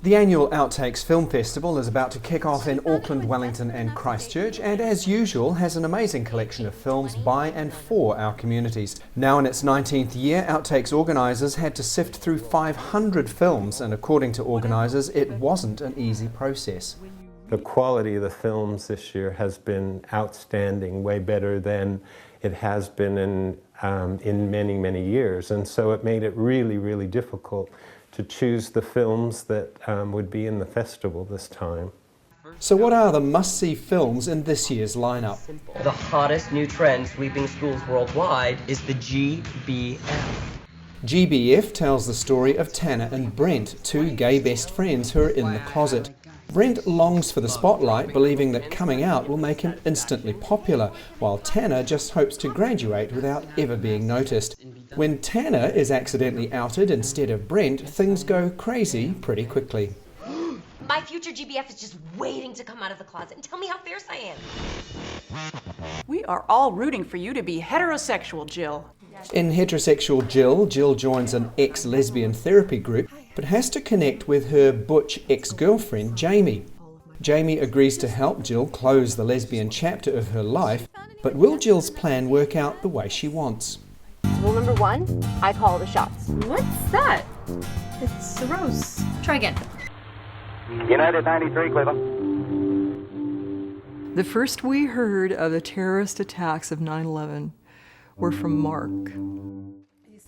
The annual Outtakes Film Festival is about to kick off in Auckland, Wellington and Christchurch, and as usual has an amazing collection of films by and for our communities. Now in its 19th year, Outtakes organisers had to sift through 500 films, and according to organisers, it wasn't an easy process. The quality of the films this year has been outstanding, way better than it has been in many, many years, and so it made it really, really difficult to choose the films that would be in the festival this time. So what are the must-see films in this year's lineup? The hottest new trend sweeping schools worldwide is the GBF. GBF tells the story of Tanner and Brent, two gay best friends who are in the closet. Brent longs for the spotlight, believing that coming out will make him instantly popular, while Tanner just hopes to graduate without ever being noticed. When Tanner is accidentally outed instead of Brent, things go crazy pretty quickly. My future GBF is just waiting to come out of the closet and tell me how fierce I am. We are all rooting for you to be heterosexual, Jill. In Heterosexual Jill, Jill joins an ex-lesbian therapy group, but has to connect with her butch ex-girlfriend, Jamie. Jamie agrees to help Jill close the lesbian chapter of her life, but will Jill's plan work out the way she wants? Rule number 1, I call the shots. What's that? It's a rose. Try again. United 93, Cleveland. The first we heard of the terrorist attacks of 9/11 were from Mark.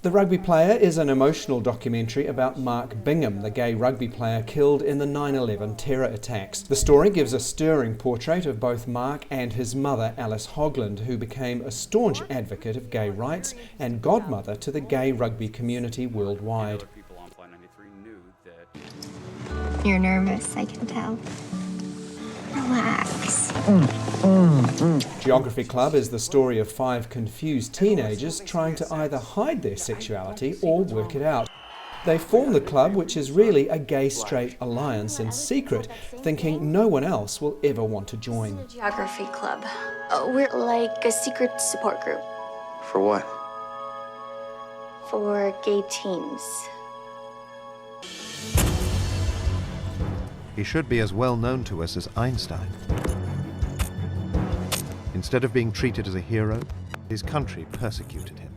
The Rugby Player is an emotional documentary about Mark Bingham, the gay rugby player killed in the 9/11 terror attacks. The story gives a stirring portrait of both Mark and his mother, Alice Hogland, who became a staunch advocate of gay rights and godmother to the gay rugby community worldwide. You're nervous, I can tell. Relax. Geography Club is the story of 5 confused teenagers trying to either hide their sexuality or work it out. They form the club, which is really a gay-straight alliance in secret, thinking no one else will ever want to join. Geography Club. We're like a secret support group. For what? For gay teens. He should be as well known to us as Einstein. Instead of being treated as a hero, his country persecuted him.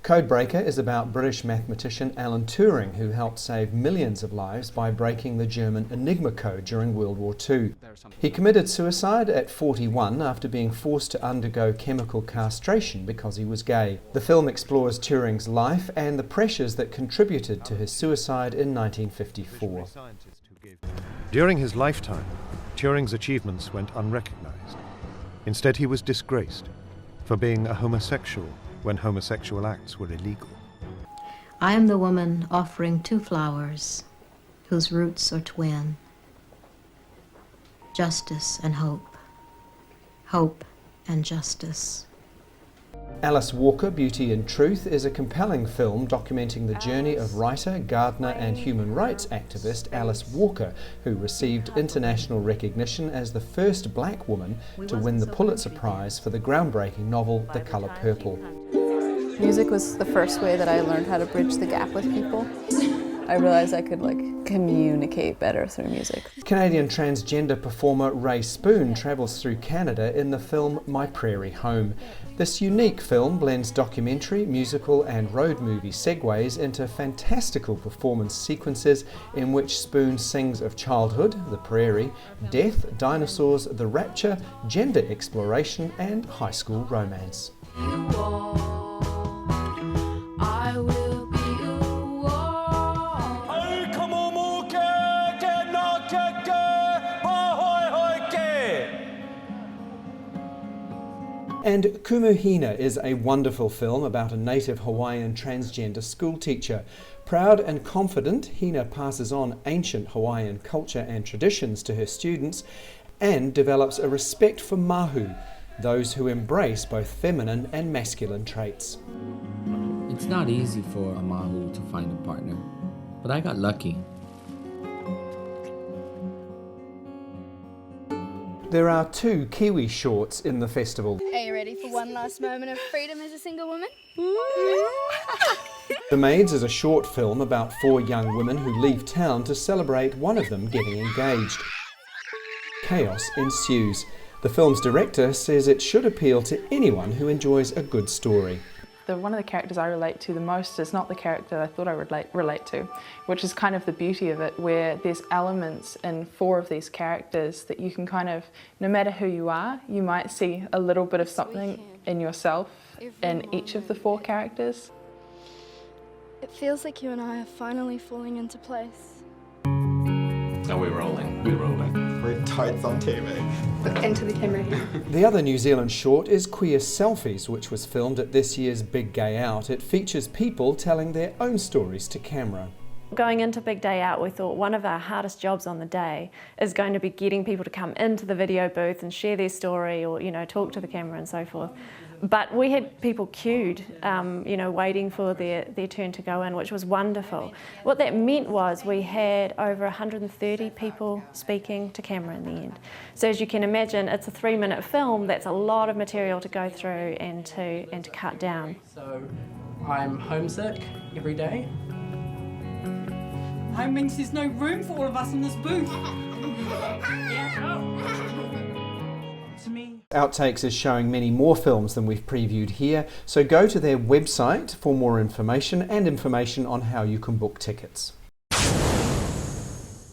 Codebreaker is about British mathematician Alan Turing, who helped save millions of lives by breaking the German Enigma code during World War II. He committed suicide at 41 after being forced to undergo chemical castration because he was gay. The film explores Turing's life and the pressures that contributed to his suicide in 1954. During his lifetime, Turing's achievements went unrecognized. Instead, he was disgraced for being a homosexual when homosexual acts were illegal. I am the woman offering 2 flowers whose roots are twin. Justice and hope. Hope and justice. Alice Walker, Beauty and Truth is a compelling film documenting the journey of writer, gardener and human rights activist Alice Walker, who received international recognition as the first black woman to win the Pulitzer Prize for the groundbreaking novel The Color Purple. Music was the first way that I learned how to bridge the gap with people. I realized I could communicate better through music. Canadian transgender performer Ray Spoon travels through Canada in the film My Prairie Home. This unique film blends documentary, musical and road movie segues into fantastical performance sequences in which Spoon sings of childhood, the prairie, death, dinosaurs, the rapture, gender exploration and high school romance. And Kumuhina is a wonderful film about a native Hawaiian transgender schoolteacher. Proud and confident, Hina passes on ancient Hawaiian culture and traditions to her students and develops a respect for mahu, those who embrace both feminine and masculine traits. It's not easy for a mahu to find a partner, but I got lucky. There are 2 Kiwi shorts in the festival. Are you ready for one last moment of freedom as a single woman? The Maids is a short film about 4 young women who leave town to celebrate one of them getting engaged. Chaos ensues. The film's director says it should appeal to anyone who enjoys a good story. One of the characters I relate to the most is not the character I thought I would relate to, which is kind of the beauty of it, where there's elements in 4 of these characters that you can kind of, no matter who you are, you might see a little bit of something in yourself in each of the 4 characters. It feels like you and I are finally falling into place. Oh, we're rolling. We're totes on TV. Into the camera here. The other New Zealand short is Queer Selfies, which was filmed at this year's Big Gay Out. It features people telling their own stories to camera. Going into Big Day Out, we thought one of our hardest jobs on the day is going to be getting people to come into the video booth and share their story, or talk to the camera and so forth. But we had people queued, waiting for their turn to go in, which was wonderful. What that meant was we had over 130 people speaking to camera in the end. So as you can imagine, it's a 3-minute film. That's a lot of material to go through and to cut down. So I'm homesick every day. That means there's no room for all of us in this booth. Outtakes is showing many more films than we've previewed here, so go to their website for more information and information on how you can book tickets.